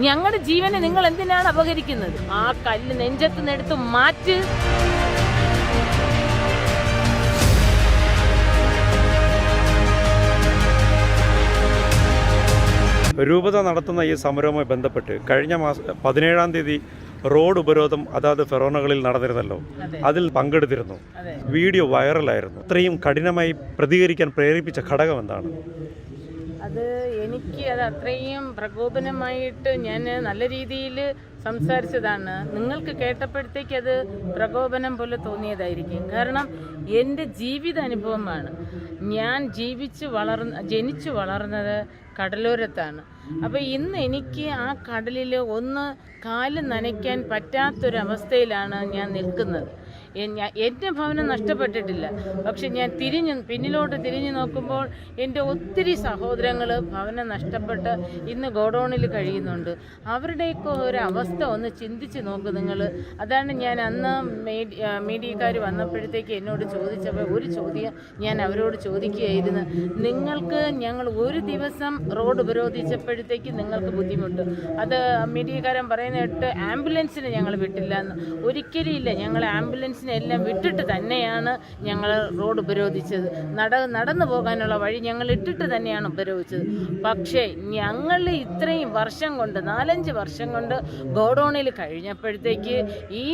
ഞങ്ങളുടെ ജീവനെ നിങ്ങൾ എന്തിനാണ് അപഹരിക്കുന്നത്? ആ കല്ല് നെഞ്ചത്ത് നിന്നെടുത്ത് മാറ്റ്. രൂപത നടത്തുന്ന ഈ സമരവുമായി ബന്ധപ്പെട്ട് കഴിഞ്ഞ മാസം 17-ാം തീയതി റോഡ് ഉപരോധം അതാത് ഫെറോണകളിൽ നടന്നിരുന്നല്ലോ, അതിൽ പങ്കെടുത്തിരുന്നു. വീഡിയോ വൈറലായിരുന്നു. ഇത്രയും കഠിനമായി പ്രതികരിക്കാൻ പ്രേരിപ്പിച്ച ഘടകം എന്താണ്? എനിക്ക് അത് അത്രയും പ്രകോപനമായിട്ട് ഞാൻ നല്ല രീതിയിൽ സംസാരിച്ചതാണ്. നിങ്ങൾക്ക് കേട്ടപ്പോഴത്തേക്ക് അത് പ്രകോപനം പോലെ തോന്നിയതായിരിക്കും. കാരണം എൻ്റെ ജീവിത അനുഭവമാണ്. ഞാൻ ജനിച്ചു വളർന്നത് കടലോരത്താണ്. അപ്പോൾ ഇന്ന് എനിക്ക് ആ കടലിൽ ഒന്ന് കാല് നനയ്ക്കാൻ പറ്റാത്തൊരവസ്ഥയിലാണ് ഞാൻ നിൽക്കുന്നത്. എൻ്റെ ഭവനം നഷ്ടപ്പെട്ടിട്ടില്ല. പക്ഷെ ഞാൻ പിന്നിലോട്ട് തിരിഞ്ഞു നോക്കുമ്പോൾ എൻ്റെ ഒത്തിരി സഹോദരങ്ങൾ ഭവനം നഷ്ടപ്പെട്ട് ഇന്ന് ഗോഡൗണിൽ കഴിയുന്നുണ്ട്. അവരുടെയൊക്കെ ഒരു അവസ്ഥ ഒന്ന് ചിന്തിച്ച് നോക്ക് നിങ്ങൾ. അതാണ് ഞാൻ അന്ന് മീഡിയക്കാർ വന്നപ്പോഴത്തേക്ക് എന്നോട് ചോദിച്ചപ്പോൾ ഒരു ചോദ്യം ഞാൻ അവരോട് ചോദിക്കുകയായിരുന്നു. നിങ്ങൾക്ക് ഞങ്ങൾ ഒരു ദിവസം റോഡ് ഉപരോധിച്ചപ്പോഴത്തേക്ക് നിങ്ങൾക്ക് ബുദ്ധിമുട്ട്, അത് മീഡിയക്കാരൻ പറയുന്നിട്ട് ആംബുലൻസിന് ഞങ്ങൾ വിട്ടില്ല എന്ന്. ഒരിക്കലും ഇല്ല. ഞങ്ങൾ ആംബുലൻസിനെ എല്ലാം വിട്ടിട്ട് തന്നെയാണ് ഞങ്ങൾ റോഡ് ഉപരോധിച്ചത്. നടന്നു പോകാനുള്ള വഴി ഞങ്ങൾ ഇട്ടിട്ട് തന്നെയാണ് ഉപരോധിച്ചത്. പക്ഷേ ഞങ്ങൾ ഇത്രയും വർഷം കൊണ്ട് 4-5 വർഷം കൊണ്ട് ഗോഡൗണിൽ കഴിഞ്ഞപ്പോഴത്തേക്ക് ഈ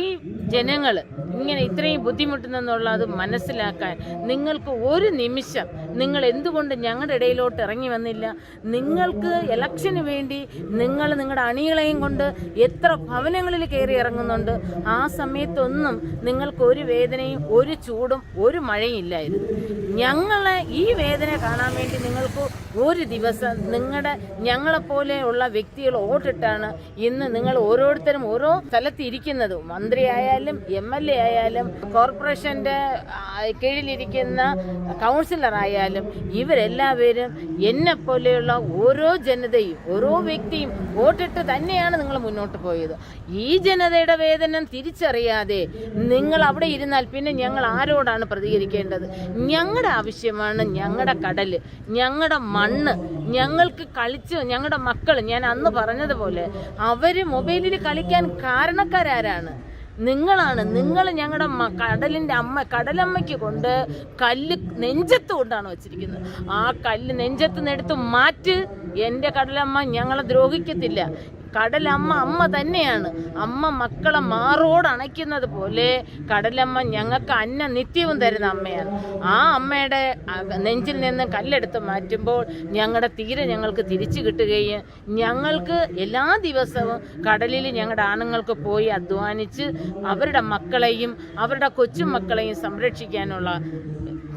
ജനങ്ങൾ ഇങ്ങനെ ഇത്രയും ബുദ്ധിമുട്ടുന്നെന്നുള്ളത് മനസ്സിലാക്കാൻ നിങ്ങൾക്ക് ഒരു നിമിഷം നിങ്ങൾ എന്തുകൊണ്ട് ഞങ്ങളുടെ ഇടയിലോട്ട് ഇറങ്ങി വന്നില്ല? നിങ്ങൾക്ക് ഇലക്ഷന് വേണ്ടി നിങ്ങൾ നിങ്ങളുടെ അണികളെയും കൊണ്ട് എത്ര ഭവനങ്ങളിൽ കയറി ഇറങ്ങുന്നുണ്ട്. ആ സമയത്തൊന്നും നിങ്ങൾക്ക് ഒരു വേദനയും ഒരു ചൂടും ഒരു മഴയും ഇല്ലായിരുന്നു. ഞങ്ങളെ ഈ വേദന കാണാൻ വേണ്ടി നിങ്ങൾക്ക് ഒരു ദിവസം ഞങ്ങളെപ്പോലെയുള്ള വ്യക്തികൾ വോട്ടിട്ടാണ് ഇന്ന് നിങ്ങൾ ഓരോരുത്തരും ഓരോ സ്ഥലത്ത് ഇരിക്കുന്നത്. മന്ത്രിയായാലും MLA ആയാലും കോർപ്പറേഷൻ്റെ കീഴിലിരിക്കുന്ന കൗൺസിലറായാലും ഇവരെല്ലാവരും എന്നെപ്പോലെയുള്ള ഓരോ ജനതയും ഓരോ വ്യക്തിയും വോട്ടിട്ട് തന്നെയാണ് നിങ്ങൾ മുന്നോട്ട് പോയത്. ഈ ജനതയുടെ വേദന തിരിച്ചറിയാതെ നിങ്ങൾ അവിടെ ഇരുന്നാൽ പിന്നെ ഞങ്ങൾ ആരോടാണ് പ്രതികരിക്കേണ്ടത്? ഞങ്ങളുടെ ആവശ്യമാണ് ഞങ്ങളുടെ കടൽ, ഞങ്ങളുടെ മണ്ണ്. ഞങ്ങൾക്ക് കളിച്ച് ഞങ്ങളുടെ മക്കൾ, ഞാൻ അന്ന് പറഞ്ഞതുപോലെ അവർ മൊബൈലിൽ കളിക്കാൻ കാരണക്കാരാരാണ്? നിങ്ങളാണ്. നിങ്ങൾ ഞങ്ങളുടെ കടലമ്മയ്ക്ക് കൊണ്ട് കല്ല് നെഞ്ചത്ത് കൊണ്ടാണ് വച്ചിരിക്കുന്നത്. ആ കല്ല് നെഞ്ചത്ത് നിന്നെടുത്ത് മാറ്റ്. എൻ്റെ കടലമ്മ ഞങ്ങളെ ദ്രോഹിക്കത്തില്ല. കടലമ്മ തന്നെയാണ്. അമ്മ മക്കളെ മാറോട് അണയ്ക്കുന്നത് പോലെ കടലമ്മ ഞങ്ങൾക്ക് അന്ന നിത്യവും തരുന്ന അമ്മയാണ്. ആ അമ്മയുടെ നെഞ്ചിൽ നിന്ന് കല്ലെടുത്ത് മാറ്റുമ്പോൾ ഞങ്ങളുടെ തീരെ ഞങ്ങൾക്ക് തിരിച്ചു കിട്ടുകയും ഞങ്ങൾക്ക് എല്ലാ ദിവസവും കടലിൽ ഞങ്ങളുടെ ആണുങ്ങൾക്ക് പോയി അധ്വാനിച്ച് അവരുടെ മക്കളെയും അവരുടെ കൊച്ചുമക്കളെയും സംരക്ഷിക്കാനുള്ള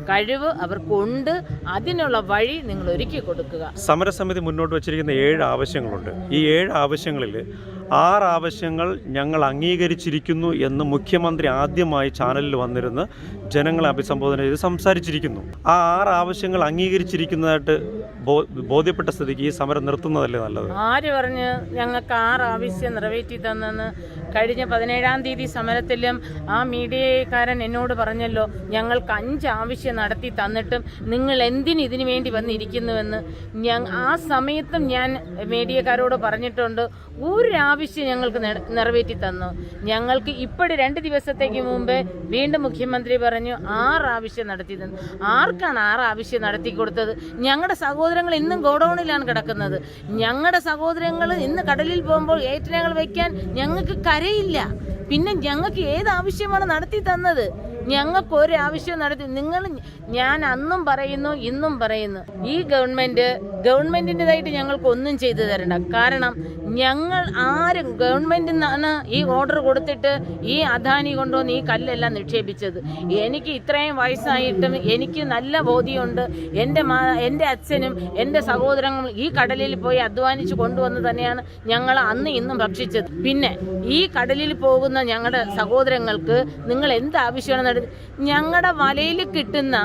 കഴിവ് അവർക്കുണ്ട്. അതിനുള്ള വഴി നിങ്ങൾ ഒരുക്കി കൊടുക്കുക. സമരസമിതി മുന്നോട്ട് വച്ചിരിക്കുന്ന 7 ആവശ്യങ്ങളുണ്ട്. ഈ 7 ആവശ്യങ്ങളിൽ 6 ആവശ്യങ്ങൾ ഞങ്ങൾ അംഗീകരിച്ചിരിക്കുന്നു എന്ന് മുഖ്യമന്ത്രി ആദ്യമായി ചാനലിൽ വന്നിരുന്ന് ജനങ്ങളെ അഭിസംബോധന ചെയ്ത് സംസാരിച്ചിരിക്കുന്നു. ആ 6 ആവശ്യങ്ങൾ അംഗീകരിച്ചിരിക്കുന്നതായിട്ട് ബോധ്യപ്പെട്ട സ്ഥിതിക്ക് ഈ സമരം നിർത്തുന്നതല്ലേ നല്ലത്? ആര് പറഞ്ഞ് ഞങ്ങൾക്ക് 6 ആവശ്യം നിറവേറ്റി തന്നെന്ന്? കഴിഞ്ഞ 17-ാം തീയതി സമരത്തിലും ആ മീഡിയക്കാരൻ എന്നോട് പറഞ്ഞല്ലോ, ഞങ്ങൾക്ക് 5 ആവശ്യം നടത്തി തന്നിട്ടും നിങ്ങൾ എന്തിന് ഇതിനു വേണ്ടി വന്നിരിക്കുന്നുവെന്ന്. ആ സമയത്തും ഞാൻ മീഡിയക്കാരോട് പറഞ്ഞിട്ടുണ്ട്, ഒരു ആവശ്യം ഞങ്ങൾക്ക് നിറവേറ്റി തന്നു. ഞങ്ങൾക്ക് ഇപ്പോഴും 2 ദിവസത്തേക്ക് മുമ്പേ വീണ്ടും മുഖ്യമന്ത്രി പറഞ്ഞു 6 ആവശ്യം നടത്തി തന്നു. ആർക്കാണ് 6 ആവശ്യം നടത്തി കൊടുത്തത്? ഞങ്ങളുടെ സഹോദരങ്ങൾ ഇന്നും ഗോഡൌണിലാണ് കിടക്കുന്നത്. ഞങ്ങളുടെ സഹോദരങ്ങൾ ഇന്ന് കടലിൽ പോകുമ്പോൾ ഏറ്റുഞങ്ങൾ വയ്ക്കാൻ ഞങ്ങൾക്ക് കരയില്ല. പിന്നെ ഞങ്ങൾക്ക് ഏത് ആവശ്യമാണ് നടത്തി തന്നത്? ഞങ്ങൾക്ക് ഒരു ആവശ്യം നടത്തി ഞാൻ അന്നും പറയുന്നു ഇന്നും പറയുന്നു, ഈ ഗവൺമെന്റിൻ്റെതായിട്ട് ഞങ്ങൾക്ക് ഒന്നും ചെയ്തു തരണ്ട. കാരണം ഞങ്ങൾ ആരും ഗവൺമെന്റിൽ നിന്നാണ് ഈ ഓർഡർ കൊടുത്തിട്ട് ഈ അദാനി കൊണ്ടുവന്ന് ഈ കല്ലെല്ലാം നിക്ഷേപിച്ചത്. എനിക്ക് ഇത്രയും വയസ്സായിട്ടും എനിക്ക് നല്ല ബോധ്യമുണ്ട്. എൻ്റെ അച്ഛനും എൻ്റെ സഹോദരങ്ങളും ഈ കടലിൽ പോയി അധ്വാനിച്ച് കൊണ്ടുവന്ന് തന്നെയാണ് ഞങ്ങൾ അന്ന് ഇന്നും ഭക്ഷിച്ചത്. പിന്നെ ഈ കടലിൽ പോകുന്ന ഞങ്ങളുടെ സഹോദരങ്ങൾക്ക് നിങ്ങൾ എന്ത് ആവശ്യമാണ് ഞങ്ങളുടെ വലയിൽ കിട്ടുന്ന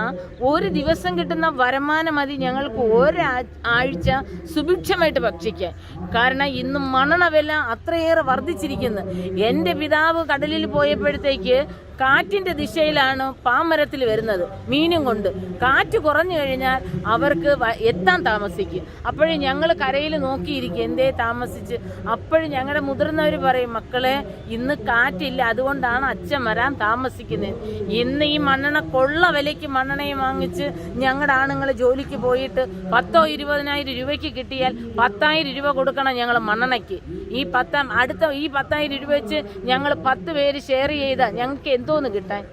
ഒരു ദിവസം കിട്ടുന്ന വരുമാനം മതി ഞങ്ങൾക്ക് ഒരാഴ്ച സുഭിക്ഷമായിട്ട് ഭക്ഷിക്കാൻ. കാരണം ഇന്ന് മണ്ണെണ്ണ വില അത്രയേറെ വർദ്ധിച്ചിരിക്കുന്നു. എൻ്റെ പിതാവ് കടലിൽ പോയപ്പോഴത്തേക്ക് കാറ്റിന്റെ ദിശയിലാണ് പാമരത്തിൽ വരുന്നത് മീനും കൊണ്ട്. കാറ്റ് കുറഞ്ഞു കഴിഞ്ഞാൽ അവർക്ക് എത്താൻ താമസിക്കും. അപ്പോഴും ഞങ്ങൾ കരയിൽ നോക്കിയിരിക്കും എന്തേ താമസിച്ച്. അപ്പോഴും ഞങ്ങളുടെ മുതിർന്നവർ പറയും, മക്കളെ ഇന്ന് കാറ്റില്ല, അതുകൊണ്ടാണ് അച്ഛൻ വരാൻ താമസിക്കുന്നത്. ഇന്ന് ഈ മണ്ണെണ്ണ കൊള്ള വിലയ്ക്ക് മണ്ണെണ്ണയും വാങ്ങിച്ച് ഞങ്ങളുടെ ആണുങ്ങൾ ജോലിക്ക് പോയിട്ട് 10,000-20,000 രൂപയ്ക്ക് കിട്ടിയാൽ 10,000 രൂപ കൊടുക്കണം ഞങ്ങൾ മണ്ണെണ്ണയ്ക്ക്. ഈ 10,000 രൂപ വെച്ച് ഞങ്ങൾ 10 പേര് ഷെയർ ചെയ്താൽ ഞങ്ങൾക്ക് എന്തോന്ന് കിട്ടാൻ,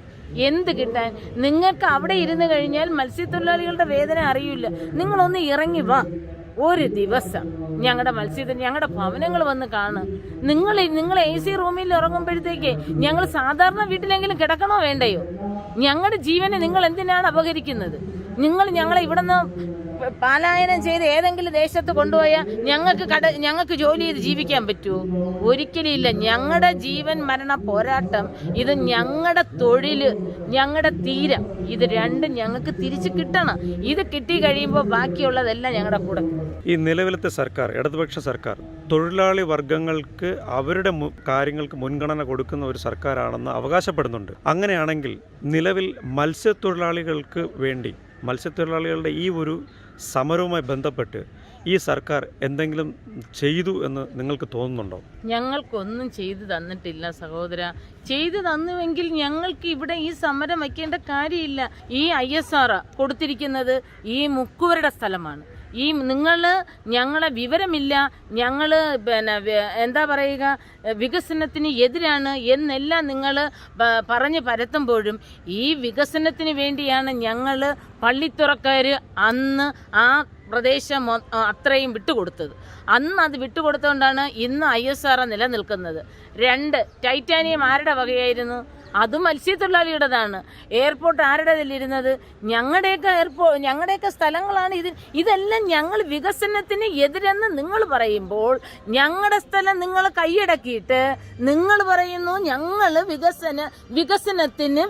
എന്ത് കിട്ടാൻ? നിങ്ങൾക്ക് അവിടെ ഇരുന്ന് കഴിഞ്ഞാൽ മത്സ്യത്തൊഴിലാളികളുടെ വേദന അറിയില്ല. നിങ്ങളൊന്ന് ഇറങ്ങി വാ, ഒരു ദിവസം ഞങ്ങളുടെ ഭവനങ്ങൾ വന്ന് കാണും. നിങ്ങൾ AC റൂമിൽ ഇറങ്ങുമ്പോഴത്തേക്ക് ഞങ്ങൾ സാധാരണ വീട്ടിലെങ്കിലും കിടക്കണോ വേണ്ടയോ? ഞങ്ങളുടെ ജീവനെ നിങ്ങൾ എന്തിനാണ് അപഹരിക്കുന്നത്? ഞങ്ങളെ ഇവിടെ നിന്ന് പലായനം ചെയ്ത് ഏതെങ്കിലും ദേശത്ത് കൊണ്ടുപോയാൽ ഞങ്ങൾക്ക് ജോലി ചെയ്ത് ജീവിക്കാൻ പറ്റുമോ? ഒരിക്കലും ഇല്ല. ഞങ്ങളുടെ ജീവൻ മരണ പോരാട്ടം, ഇത് ഞങ്ങളുടെ തൊഴില്, ഞങ്ങളുടെ തീരം, ഇത് രണ്ടും ഞങ്ങൾക്ക് തിരിച്ചു കിട്ടണം. ഇത് കിട്ടി കഴിയുമ്പോൾ ബാക്കിയുള്ളതെല്ലാം ഞങ്ങളുടെ കൂടെ. ഈ നിലവിലത്തെ സർക്കാർ, ഇടതുപക്ഷ സർക്കാർ, തൊഴിലാളി വർഗങ്ങൾക്ക് അവരുടെ കാര്യങ്ങൾക്ക് മുൻഗണന കൊടുക്കുന്ന ഒരു സർക്കാരാണെന്ന് അവകാശപ്പെടുന്നുണ്ട്. അങ്ങനെയാണെങ്കിൽ നിലവിൽ മത്സ്യത്തൊഴിലാളികൾക്ക് വേണ്ടി, മത്സ്യത്തൊഴിലാളികളുടെ ഈ ഒരു സമരവുമായി ബന്ധപ്പെട്ട് ഈ സർക്കാർ എന്തെങ്കിലും ചെയ്തു എന്ന് നിങ്ങൾക്ക് തോന്നുന്നുണ്ടോ? ഞങ്ങൾക്കൊന്നും ചെയ്തു തന്നിട്ടില്ല സഹോദര. ചെയ്തു തന്നുവെങ്കിൽ ഞങ്ങൾക്ക് ഇവിടെ ഈ സമരം വയ്ക്കേണ്ട കാര്യമില്ല. ഈ ISR കൊടുത്തിരിക്കുന്നത് ഈ മുക്കുവരുടെ സ്ഥലമാണ്. ഞങ്ങളെ വിവരമില്ല, ഞങ്ങൾ എന്താ പറയുക, വികസനത്തിന് എതിരാണ് എന്നെല്ലാം നിങ്ങൾ പറഞ്ഞ് പരത്തുമ്പോഴും ഈ വികസനത്തിന് വേണ്ടിയാണ് ഞങ്ങൾ പള്ളിത്തുറക്കാർ അന്ന് ആ പ്രദേശം അത്രയും വിട്ടുകൊടുത്തത്. അന്ന് അത് വിട്ടുകൊടുത്തുകൊണ്ടാണ് ഇന്ന് ISR നിലനിൽക്കുന്നത്. 2, ടൈറ്റാനിയം ആരുടെ വകയായിരുന്നു? അതും മത്സ്യത്തൊഴിലാളിയുടേതാണ്. എയർപോർട്ട് ആരുടേതിലിരുന്നത്? ഞങ്ങളുടെയൊക്കെ സ്ഥലങ്ങളാണ്. ഇതെല്ലാം ഞങ്ങൾ വികസനത്തിന് എതിരെന്ന് നിങ്ങൾ പറയുമ്പോൾ ഞങ്ങളുടെ സ്ഥലം നിങ്ങൾ കൈയടക്കിയിട്ട് നിങ്ങൾ പറയുന്നു ഞങ്ങൾ വികസനത്തിന്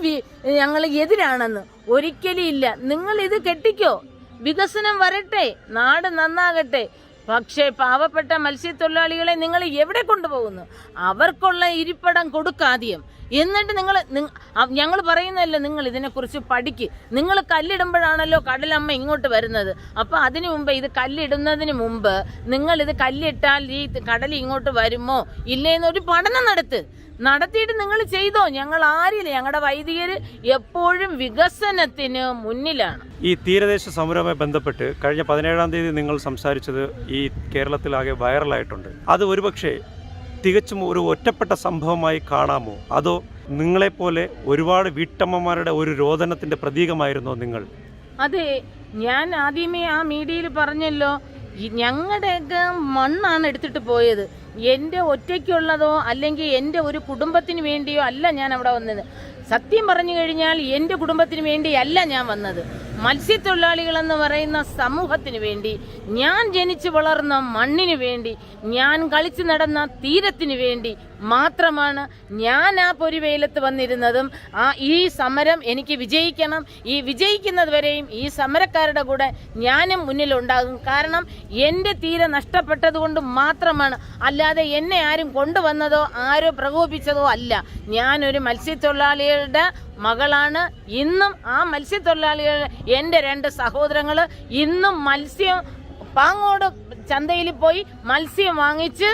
ഞങ്ങൾ എതിരാണെന്ന്. ഒരിക്കലും ഇല്ല. നിങ്ങൾ ഇത് കെട്ടിക്കോ, വികസനം വരട്ടെ, നാട് നന്നാകട്ടെ. പക്ഷേ പാവപ്പെട്ട മത്സ്യത്തൊഴിലാളികളെ നിങ്ങൾ എവിടെ കൊണ്ടുപോകുന്നു? അവർക്കുള്ള ഇരിപ്പിടം കൊടുക്കാദ്യം. എന്നിട്ട് ഞങ്ങൾ പറയുന്നല്ലോ, നിങ്ങൾ ഇതിനെക്കുറിച്ച് പഠിക്ക്. നിങ്ങൾ കല്ലിടുമ്പോഴാണല്ലോ കടലമ്മ ഇങ്ങോട്ട് വരുന്നത്. അപ്പോൾ അതിനു മുമ്പ്, ഇത് കല്ലിടുന്നതിന് മുമ്പ് ഇത് കല്ലിട്ടാൽ ഈ കടൽ ഇങ്ങോട്ട് വരുമോ ഇല്ലേന്നൊരു പഠനം നടത്തിയിട്ട് നിങ്ങൾ ചെയ്തോ. ഞങ്ങൾ ആരില്ല. ഞങ്ങളുടെ വൈദികർ എപ്പോഴും വികസനത്തിന് മുന്നിലാണ്. ഈ തീരദേശ സമരവുമായി ബന്ധപ്പെട്ട് കഴിഞ്ഞ 17-ാം തീയതി നിങ്ങൾ സംസാരിച്ചത് ഈ കേരളത്തിലാകെ വൈറലായിട്ടുണ്ട്. അത് ഒരുപക്ഷെ തികച്ചും ഒരു ഒറ്റപ്പെട്ട സംഭവമായി കാണാമോ? അതോ നിങ്ങളെപ്പോലെ ഒരുപാട് വീട്ടമ്മമാരുടെ ഒരു രോദനത്തിന്റെ പ്രതീകമായിരുന്നോ നിങ്ങൾ? അതെ, ഞാൻ ആദ്യമേ ആ മീഡിയയിൽ പറഞ്ഞല്ലോ, ഞങ്ങളുടെയൊക്കെ മണ്ണാണ് എടുത്തിട്ട് പോയത്. എൻ്റെ ഒറ്റയ്ക്കുള്ളതോ അല്ലെങ്കിൽ എൻ്റെ ഒരു കുടുംബത്തിന് വേണ്ടിയോ അല്ല ഞാൻ അവിടെ വന്നത്. സത്യം പറഞ്ഞു കഴിഞ്ഞാൽ എൻ്റെ കുടുംബത്തിന് വേണ്ടിയല്ല ഞാൻ വന്നത്. മത്സ്യത്തൊഴിലാളികളെന്ന് പറയുന്ന സമൂഹത്തിന് വേണ്ടി, ഞാൻ ജനിച്ചു വളർന്ന മണ്ണിന് വേണ്ടി, ഞാൻ കളിച്ചു നടന്ന തീരത്തിന് വേണ്ടി മാത്രമാണ് ഞാൻ ആ പൊരിവെയിലത്ത് വന്നിരുന്നതും. ഈ സമരം എനിക്ക് വിജയിക്കണം. ഈ വിജയിക്കുന്നത് വരെയും ഈ സമരക്കാരുടെ കൂടെ ഞാനും മുന്നിലുണ്ടാകും. കാരണം എൻ്റെ തീരെ നഷ്ടപ്പെട്ടതുകൊണ്ട് മാത്രമാണ്, അല്ലാതെ എന്നെ ആരും കൊണ്ടുവന്നതോ ആരോ പ്രകോപിപ്പിച്ചതോ അല്ല. ഞാനൊരു മത്സ്യത്തൊഴിലാളികളുടെ മകളാണ്. ഇന്നും ആ മത്സ്യത്തൊഴിലാളികൾ, എൻ്റെ 2 സഹോദരങ്ങൾ ഇന്നും പാങ്ങോട് ചന്തയിൽ പോയി മത്സ്യം വാങ്ങിച്ച്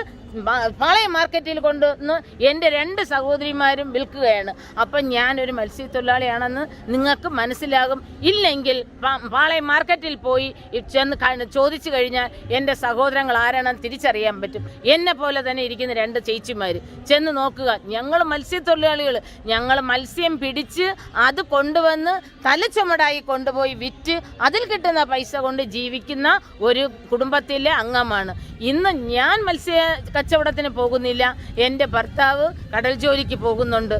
പാളയം മാർക്കറ്റിൽ കൊണ്ടുവന്ന് എൻ്റെ 2 സഹോദരിമാരും വിൽക്കുകയാണ്. അപ്പം ഞാനൊരു മത്സ്യത്തൊഴിലാളിയാണെന്ന് നിങ്ങൾക്ക് മനസ്സിലാകും. ഇല്ലെങ്കിൽ പാളയം മാർക്കറ്റിൽ പോയി ചെന്ന് ചോദിച്ചു കഴിഞ്ഞാൽ എൻ്റെ സഹോദരങ്ങൾ ആരാണെന്ന് തിരിച്ചറിയാൻ പറ്റും. എന്നെ പോലെ തന്നെ ഇരിക്കുന്ന 2 ചേച്ചിമാർ ചെന്ന് നോക്കുക. ഞങ്ങൾ മത്സ്യത്തൊഴിലാളികൾ, ഞങ്ങൾ മത്സ്യം പിടിച്ച് അത് കൊണ്ടുവന്ന് തലച്ചുമടായി കൊണ്ടുപോയി വിറ്റ് അതിൽ കിട്ടുന്ന പൈസ കൊണ്ട് ജീവിക്കുന്ന ഒരു കുടുംബത്തിലെ അംഗമാണ്. ഇന്ന് ഞാൻ കച്ചവടത്തിന് പോകുന്നില്ല. എൻ്റെ ഭർത്താവ് കടൽ ജോലിക്ക് പോകുന്നുണ്ട്,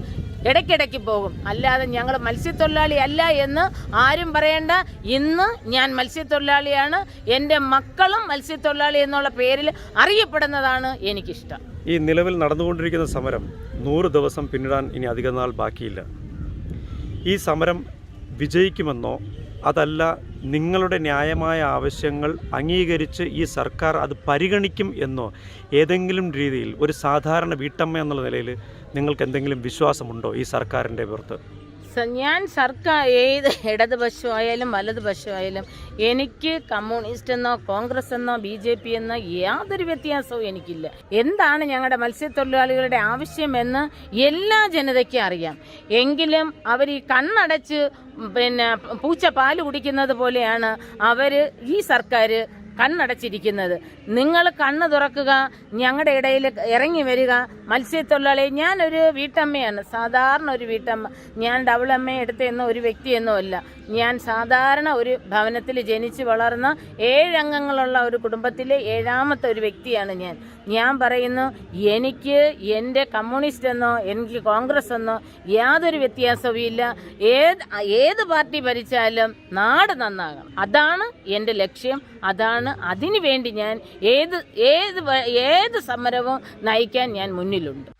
ഇടയ്ക്കിടയ്ക്ക് പോകും. അല്ലാതെ ഞങ്ങൾ മത്സ്യത്തൊഴിലാളി അല്ല എന്ന് ആരും പറയണ്ട. ഇന്ന് ഞാൻ മത്സ്യത്തൊഴിലാളിയാണ്. എൻ്റെ മക്കളും മത്സ്യത്തൊഴിലാളി എന്നുള്ള പേരിൽ അറിയപ്പെടുന്നതാണ് എനിക്കിഷ്ടം. ഈ നിലവിൽ നടന്നുകൊണ്ടിരിക്കുന്ന സമരം 100 ദിവസം പിന്നിടാൻ ഇനി അധികം നാൾ ബാക്കിയില്ല. ഈ സമരം വിജയിക്കുമെന്നോ അതല്ല നിങ്ങളുടെ ന്യായമായ ആവശ്യങ്ങൾ അംഗീകരിച്ച് ഈ സർക്കാർ അത് പരിഗണിക്കും എന്നോ ഏതെങ്കിലും രീതിയിൽ ഒരു സാധാരണ വീട്ടമ്മ എന്നുള്ള നിലയിൽ നിങ്ങൾക്ക് എന്തെങ്കിലും വിശ്വാസമുണ്ടോ ഈ സർക്കാരിൻ്റെ പുറത്ത്? ഞാൻ സർക്കാർ ഏത് ഇടതുപക്ഷമായാലും വലതുപക്ഷമായാലും എനിക്ക് കമ്മ്യൂണിസ്റ്റ് എന്നോ കോൺഗ്രസ് എന്നോ BJP എന്നോ യാതൊരു വ്യത്യാസവും എനിക്കില്ല. എന്താണ് ഞങ്ങളുടെ മത്സ്യത്തൊഴിലാളികളുടെ ആവശ്യമെന്ന് എല്ലാ ജനതയ്ക്കും അറിയാം. എങ്കിലും അവർ ഈ കണ്ണടച്ച് പൂച്ച പാല് കുടിക്കുന്നത് പോലെയാണ് അവർ ഈ സർക്കാർ കണ്ണടച്ചിരിക്കുന്നത്. നിങ്ങൾ കണ്ണ് തുറക്കുക, ഞങ്ങളുടെ ഇടയിൽ ഇറങ്ങി വരിക. മത്സ്യത്തൊഴിലാളി, ഞാനൊരു വീട്ടമ്മയാണ്, സാധാരണ ഒരു വീട്ടമ്മ. ഞാൻ ഡബിൾ എം എ എടുത്തെന്നോ ഒരു വ്യക്തിയെന്നോ അല്ല. ഞാൻ സാധാരണ ഒരു ഭവനത്തിൽ ജനിച്ച് വളർന്ന 7 അംഗങ്ങളുള്ള ഒരു കുടുംബത്തിലെ 7ാമത്തെ ഒരു വ്യക്തിയാണ് ഞാൻ. ഞാൻ പറയുന്നു, എനിക്ക് എൻ്റെ കമ്മ്യൂണിസ്റ്റ് എന്നോ എനിക്ക് കോൺഗ്രസ് എന്നോ യാതൊരു വ്യത്യാസവും ഇല്ല. ഏത് പാർട്ടി ഭരിച്ചാലും നാട് നന്നാകണം, അതാണ് എൻ്റെ ലക്ഷ്യം. അതിനു വേണ്ടി ഞാൻ ഏത് സമരവും നയിക്കാൻ ഞാൻ മുന്നിലുണ്ട്.